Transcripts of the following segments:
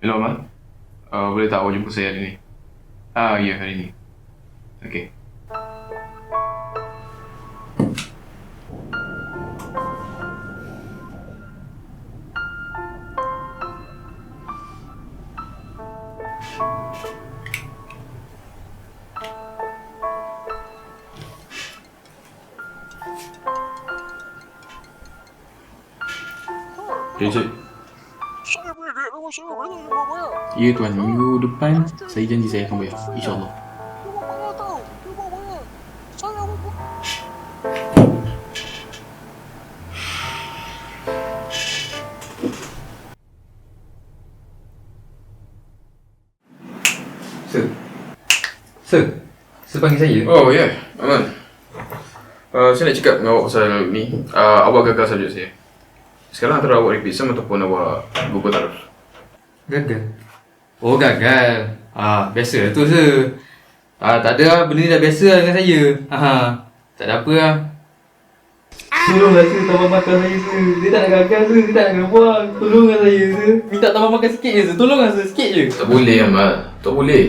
Hello, Amal. Boleh tak awak jumpa saya hari ni? Ya, hari ni. Okey. Cik. Saya punya duit rumah saya, mana you buat bayar? Ya tuan, minggu depan saya janji saya akan bayar. InsyaAllah. You buat bayar tau, you buat bayar. Saya buat. Sir panggil saya. Oh, ya. Amal. Saya nak cakap dengan awak pasal ni. Awak gagal subjek saya. Sekarang antara awak repeat sum ataupun awak gugur taraf. Gagal. Oh, gagal. Biasa tu, sir. Tak ada lah, benda ni dah biasa lah dengan saya. Tak ada apa lah. Tolonglah sir, tambah makan saya sir. Dia tak nak gagal sir, dia tak nak kena buang. Tolonglah saya sir. Minta tambah makan sikit je sir. Tolonglah sir, sikit je. Tak boleh, Amal. Tak boleh.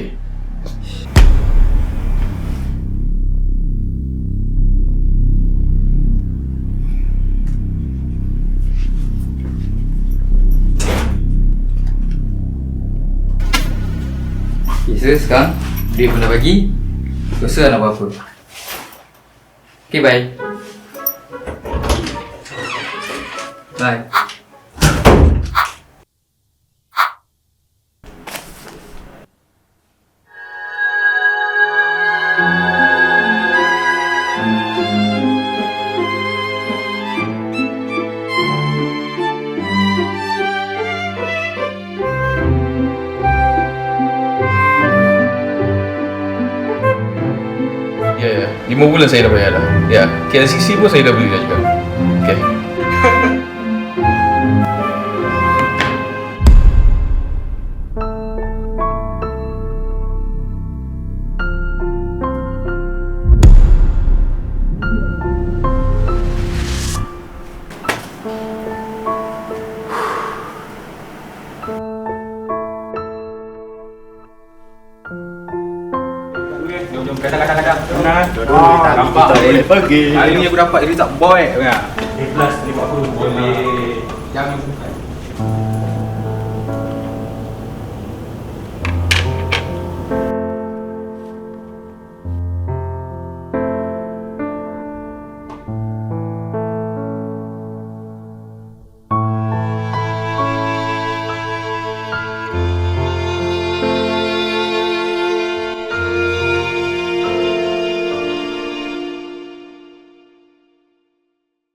Okay sir, sekarang duit pun dah bagi. Rasa nak buat apa. Okay, bye. Bye. Ya, 5 bulan saya dah bayar dah. Ya, KLCC pun saya dah beli dah juga. Okay. Jom, kadang-kadang. Nampak. Tak boleh pergi. Hari ni aku dapat result boy.